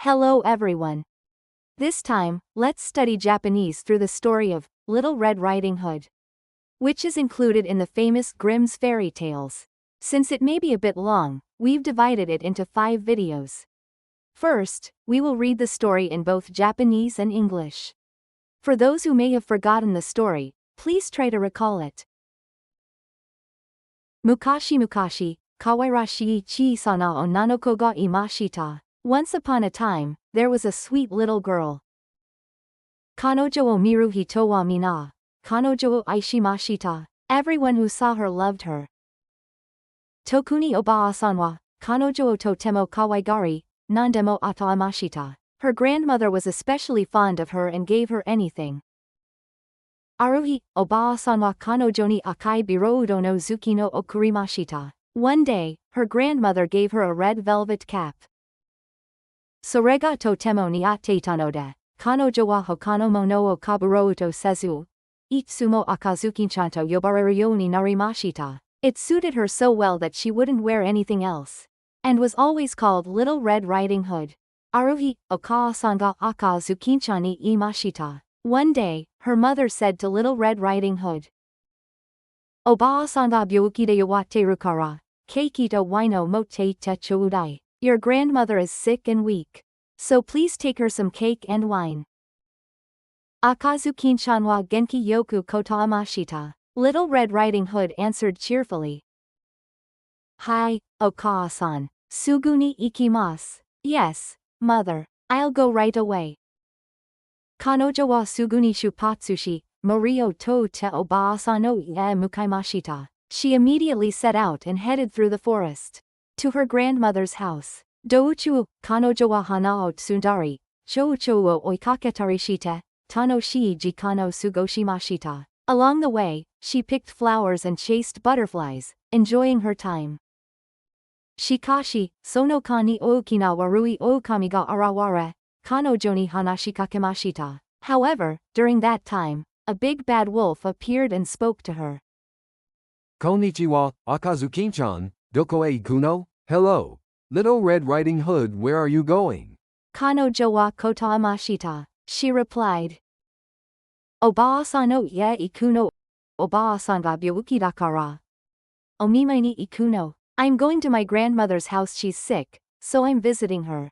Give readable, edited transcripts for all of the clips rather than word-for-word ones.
Hello everyone. This time, let's study Japanese through the story of Little Red Riding Hood, which is included in the famous Grimm's fairy tales. Since it may be a bit long, we've divided it into 5 videos. First, we will read the story in both Japanese and English. For those who may have forgotten the story, please try to recall it. Mukashi mukashi, kawai rashi chi na onannoko ga imashita. Once upon a time, there was a sweet little girl. Kanojo o miru hito wa mina, kanojo o aishimashita. Everyone who saw her loved her. Tokuni o baa-san wa, kanojo o totemo kawaigari, nandemo ataamashita. Her grandmother was especially fond of her and gave her anything. Aruhi, o baa-san wa kanojo ni akai biroudo no zuki no okurimashita. One day, her grandmother gave her a red velvet cap. Sorega totemo ni atetanode, kanojo wa hokano mono o kaburouto sezu. Itsumo akazukinchanto yobareru ni narimashita. It suited her so well that she wouldn't wear anything else, and was always called Little Red Riding Hood. Aruhi, okaa-san ga akazukinchan ni imashita. One day, her mother said to Little Red Riding Hood, Obaa-san ga byouki de yawateru kara, keikito wino motte te choudai. Your grandmother is sick and weak, so please take her some cake and wine. Akazukinchan wa genki yoku kotaamashita. Little Red Riding Hood answered cheerfully. Hi, okaa-san. Sugu ni ikimasu. Yes, mother. I'll go right away. Kanojo wa sugu ni shupatsushi, morio to te obaa-san no ie mukaimashita. She immediately set out and headed through the forest to her grandmother's house. Douchu, kanojo wa hana o tsundari, chouchou o oikaketarishite, tano shiiji kano sugoshimashita. Along the way, she picked flowers and chased butterflies, enjoying her time. Shikashi, sonoka ni oukina warui okami ga araware, kanojo ni hanashikakemashita. However, during that time, a big bad wolf appeared and spoke to her. Konnichiwa, Akazukin-chan, doko e ikuno? Hello, Little Red Riding Hood, where are you going? Kanojo wa kotaamashita, she replied. Obaa-san no ie ikuno. Obaa-san ga byouki dakara. Omimai ni ikuno. I'm going to my grandmother's house, she's sick, so I'm visiting her.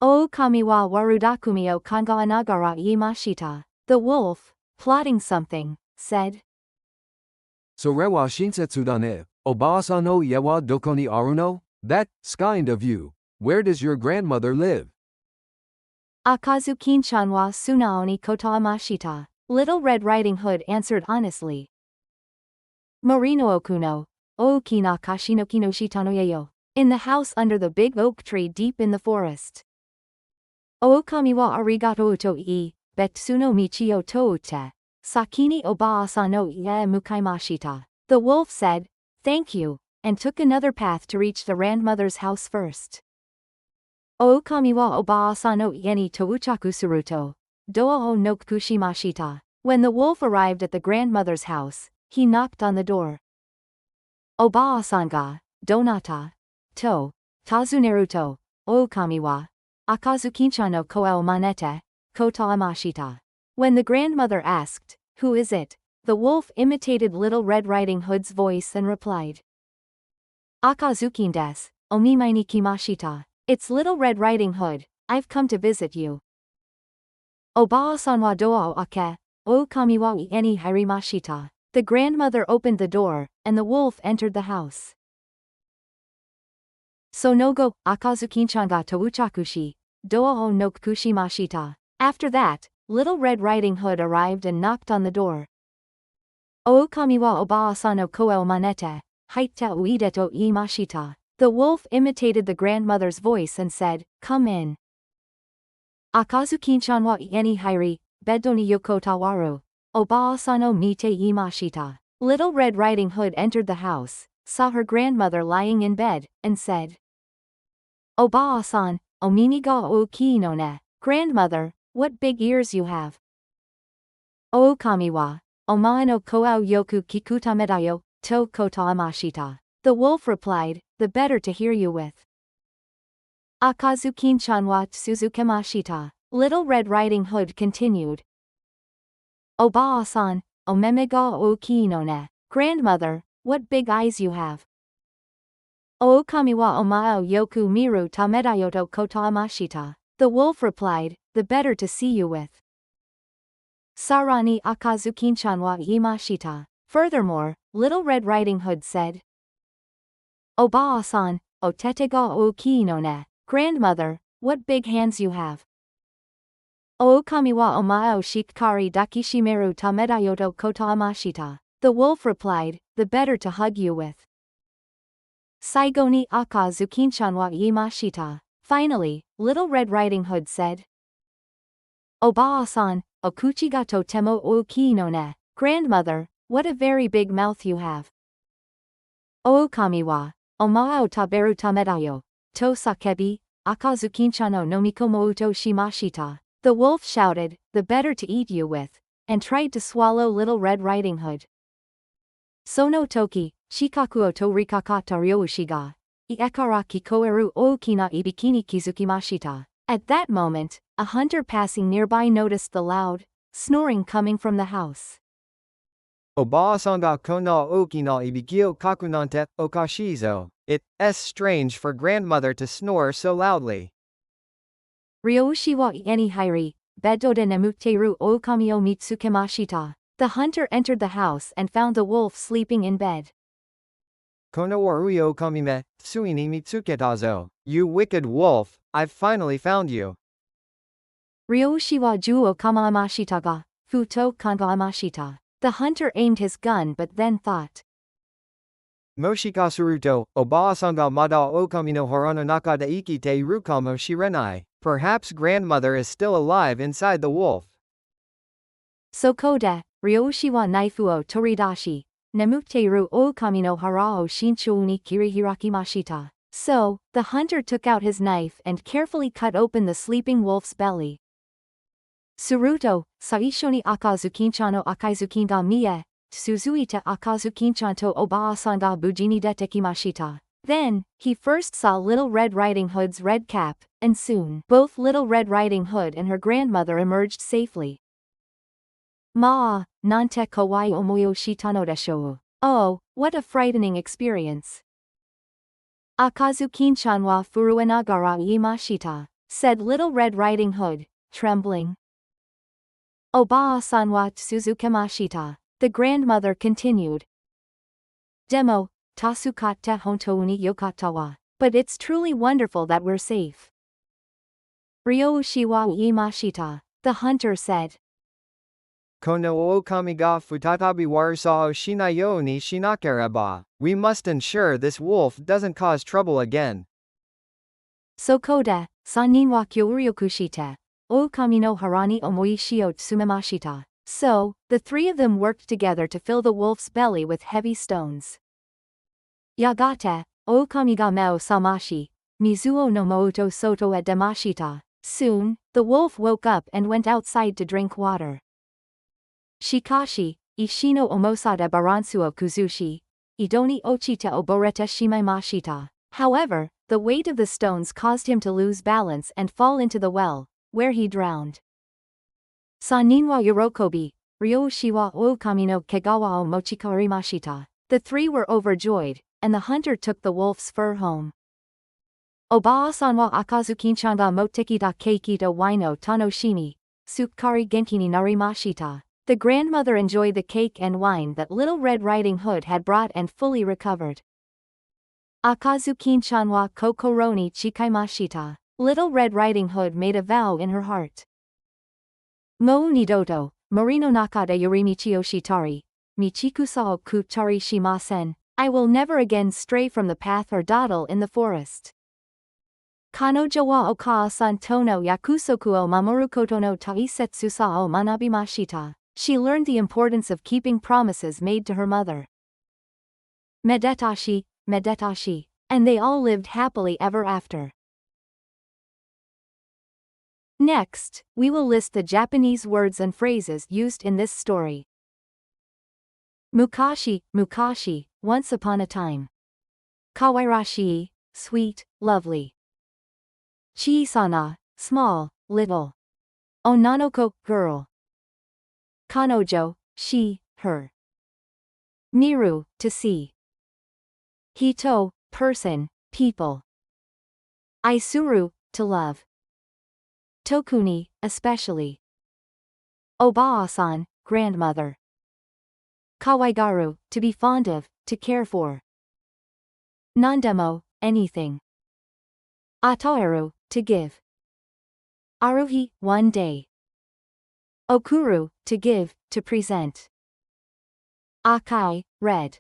Okami wa warudakumi o kanga anagara imashita. The wolf, plotting something, said. Sorewa shinsetsu da ne, Obaa-san no ie wa doko ni aru no? That's kind of you. Where does your grandmother live? Akazukin-chan wa sunao ni kotaamashita. Little Red Riding Hood answered honestly. Morino okuno, okina kashinoki no shitanoyeyo. In the house under the big oak tree deep in the forest. Okami wa arigato to I, betsuno michio toute. Sakini obaa-san no ie mukaimashita. The wolf said, thank you, and took another path to reach the grandmother's house first. Okami wa obaa-san no ie ni touchaku suruto. Doa o no kushimashita. When the wolf arrived at the grandmother's house, he knocked on the door. Obaa-san ga, donata. To, tazuneruto, okami wa. Akazukin-chan no koe o manete, kotaamashita. When the grandmother asked, who is it? The wolf imitated Little Red Riding Hood's voice and replied. Akazukin desu, omimai ni kimashita. It's Little Red Riding Hood, I've come to visit you. Obaa-san wa doa o ake, okami wa ie ni hirimashita. The grandmother opened the door, and the wolf entered the house. Sonogo, akazukin-chan ga touchakushi, doa o no kushimashita. After that, Little Red Riding Hood arrived and knocked on the door. Okami wa obaa-san no koe o manete, haite uideto imashita. The wolf imitated the grandmother's voice and said, come in. Akazukin-chan wa ie ni hiri, beddo ni yokotawaru. Obaa-san no mite imashita. Little Red Riding Hood entered the house, saw her grandmother lying in bed, and said. Obaa-san, omini ga ookii no ne. Grandmother, what big ears you have. Okami wa, omae no koau yoku kikutamedayo, to kotaamashita. The wolf replied, the better to hear you with. Akazukin-chan wa tsuzukemashita. Little Red Riding Hood continued. Obaa-san, omemega o kinone. Grandmother, what big eyes you have. O kami wa omao yoku miru tamedayoto kota amashita. The wolf replied, the better to see you with. Sarani akazukin-chan wa imashita. Furthermore, Little Red Riding Hood said. Obaa-san, o tetega o kinone. Grandmother, what big hands you have. O kami wa omao shikari dakishimeru tamedayoto kota amashita. The wolf replied, the better to hug you with. Saigoni akazukin-chan wa imashita. Finally, Little Red Riding Hood said. Obaa-san, okuchi ga totemo o kinone. Grandmother, what a very big mouth you have. O kami wa, omao taberu tamedayo. To sakebi, akazukin-chan o nomikomo uto shimashita. The wolf shouted, the better to eat you with, and tried to swallow Little Red Riding Hood. Sono toki, shikaku o to rikakata ryoushiga. Iekara kikoeru o kina ibikini kizukimashita. At that moment, a hunter passing nearby noticed the loud snoring coming from the house. Obaa-san ga kona oki na ibikio kakunante okashizo. It's strange for grandmother to snore so loudly. Ryoushi wa eni hairi, bedo de nemuteru o kami o mitsukemashita. The hunter entered the house and found the wolf sleeping in bed. Kono wa uyo kamime, suini mitsuketazo. You wicked wolf, I've finally found you. Ryoushi wa ju o kamaamashita ga, futo kanga amashita. The hunter aimed his gun but then thought. Moshikasuruto, Obaa-san ga mada okami no horona naka de ikite rukamo shirenai. Perhaps grandmother is still alive inside the wolf. Sokode, Ryoushi wa naifu o toridashi, nemuteru o kami no hara o shinchou ni kirihirakimashita. So, the hunter took out his knife and carefully cut open the sleeping wolf's belly. Suruto, saisho ni akazukin-chan no akaizukin ga mie, tsuzuite akazukin-chan to Obaa-san ga bujini detekimashita. Then, he first saw Little Red Riding Hood's red cap, and soon, both Little Red Riding Hood and her grandmother emerged safely. Maa, nante kawai omoyo shitano deshou. Oh, what a frightening experience. Akazukin-chan wa furuenagara imashita, said Little Red Riding Hood, trembling. Obaa-san wa tsuzukemashita, the grandmother continued. Demo, tasukate hontou ni yokata wa. But it's truly wonderful that we're safe. Ryoushi wa imashita, the hunter said. Kono o kami ga futatabi warusao shinayo ni shinakereba. We must ensure this wolf doesn't cause trouble again. Sokode, sanin wa kyoryokushite. O kami no harani omoishi o tsumemashita. So, the three of them worked together to fill the wolf's belly with heavy stones. Yagate, o kami ga meo samashi, mizuo no mouto soto e demashita. Soon, the wolf woke up and went outside to drink water. Shikashi, ishino omosada baransuo kuzushi, idoni ochite oborete shimaimashita. However, the weight of the stones caused him to lose balance and fall into the well, where he drowned. Saninwa yorokobi, ryoushi wa okami no kegawa o mochikarimashita. The three were overjoyed, and the hunter took the wolf's fur home. Obaa-san wa akazukin-chan ga moteki da keiki to waino tanoshimi, sukari genkini narimashita. The grandmother enjoyed the cake and wine that Little Red Riding Hood had brought and fully recovered. Akazukin-chan wa kokoroni chikaimashita. Little Red Riding Hood made a vow in her heart. Mo nidoto, morino naka de yorimichi oshitari, michikusa o kutari shimasen. I will never again stray from the path or dawdle in the forest. Kanojo wa okaa-san tono yakusoku o mamorukoto no taisetsusa o manabimashita. She learned the importance of keeping promises made to her mother. Medetashi, medetashi. And they all lived happily ever after. Next, we will list the Japanese words and phrases used in this story. Mukashi, mukashi, once upon a time. Kawai rashi, sweet, lovely. Chiisana, small, little. Onannoko, girl. Kanojo, she, her. Miru, to see. Hito, person, people. Aisuru, to love. Tokuni, especially. Obaa-san, grandmother. Kawaigaru, to be fond of, to care for. Nandemo, anything. Ataeru, to give. Aruhi, one day. Okuru, to give, to present. Akai, red.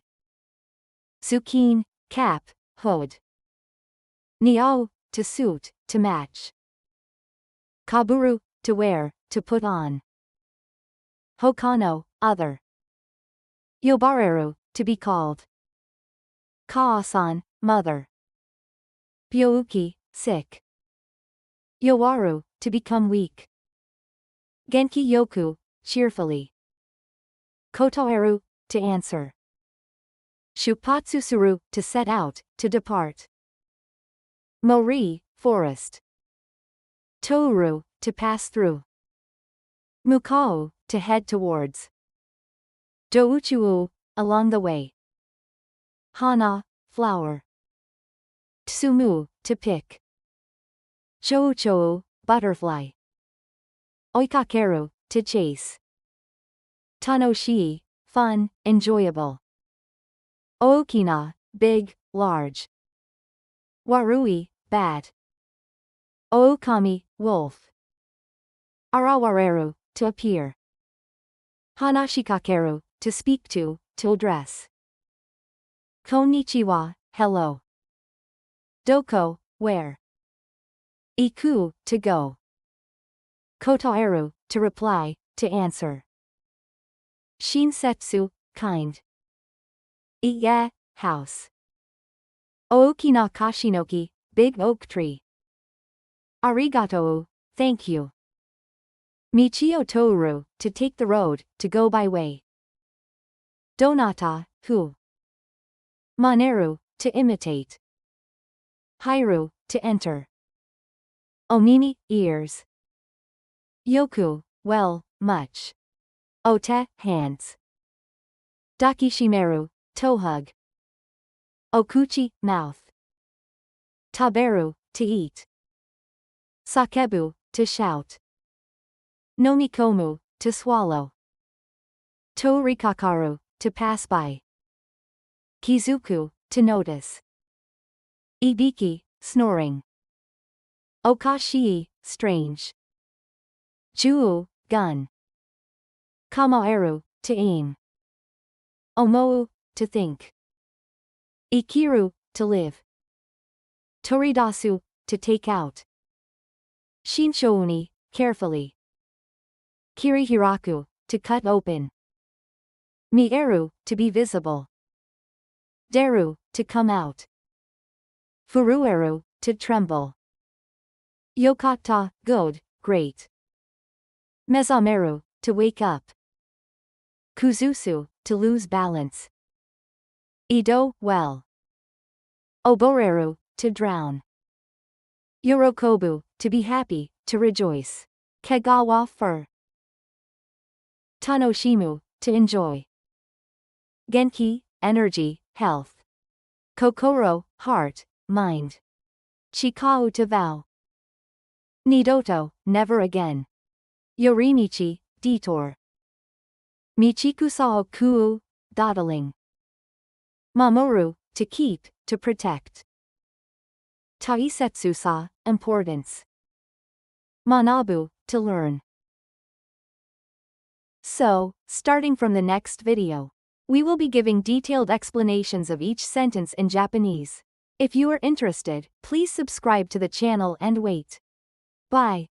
Tsukin, cap, hood. Niao, to suit, to match. Kaburu, to wear, to put on. Hokano, other. Yobareru, to be called. Kaa-san, mother. Byouki, sick. Yowaru, to become weak. Genki yoku, cheerfully. Kotoeru, to answer. Shupatsusuru, to set out, to depart. Mori, forest. Touru, to pass through. Mukao, to head towards. Douchuu, along the way. Hana, flower. Tsumu, to pick. Chouchou, butterfly. Oikakeru, to chase. Tanoshi, fun, enjoyable. Okina, big, large. Warui, bad. Okami, wolf. Arawareru, to appear. Hanashikakeru, to speak to address. Konnichiwa, hello. Doko, where. Iku, to go. Kotoeru, to reply, to answer. Shinsetsu, kind. Iye, house. Ookina kashinoki, big oak tree. Arigatou, thank you. Michio touru, to take the road, to go by way. Donata, who. Maneru, to imitate. Hairu, to enter. Omini, ears. Yoku, well, much. Ote, hands. Dakishimeru, toe hug. Okuchi, mouth. Taberu, to eat. Sakebu, to shout. Nomikomu, to swallow. Torikakaru, to pass by. Kizuku, to notice. Ibiki, snoring. Okashi, strange. Juu, gun. Kamaeru, to aim. Omou, to think. Ikiru, to live. Toridasu, to take out. Shinshouni, carefully. Kirihiraku, to cut open. Mieru, to be visible. Deru, to come out. Furueru, to tremble. Yokata, good, great. Mezameru, to wake up. Kuzusu, to lose balance. Ido, well. Oboreru, to drown. Yorokobu, to be happy, to rejoice. Kegawa, fur. Tanoshimu, to enjoy. Genki, energy, health. Kokoro, heart, mind. Chikao, to vow. Nidoto, never again. Yorinichi, detour. Michikusao kuu, dawdling. Mamoru, to keep, to protect. Taisetsusa, importance. Manabu, to learn. So, starting from the next video, we will be giving detailed explanations of each sentence in Japanese. If you are interested, please subscribe to the channel and wait. Bye.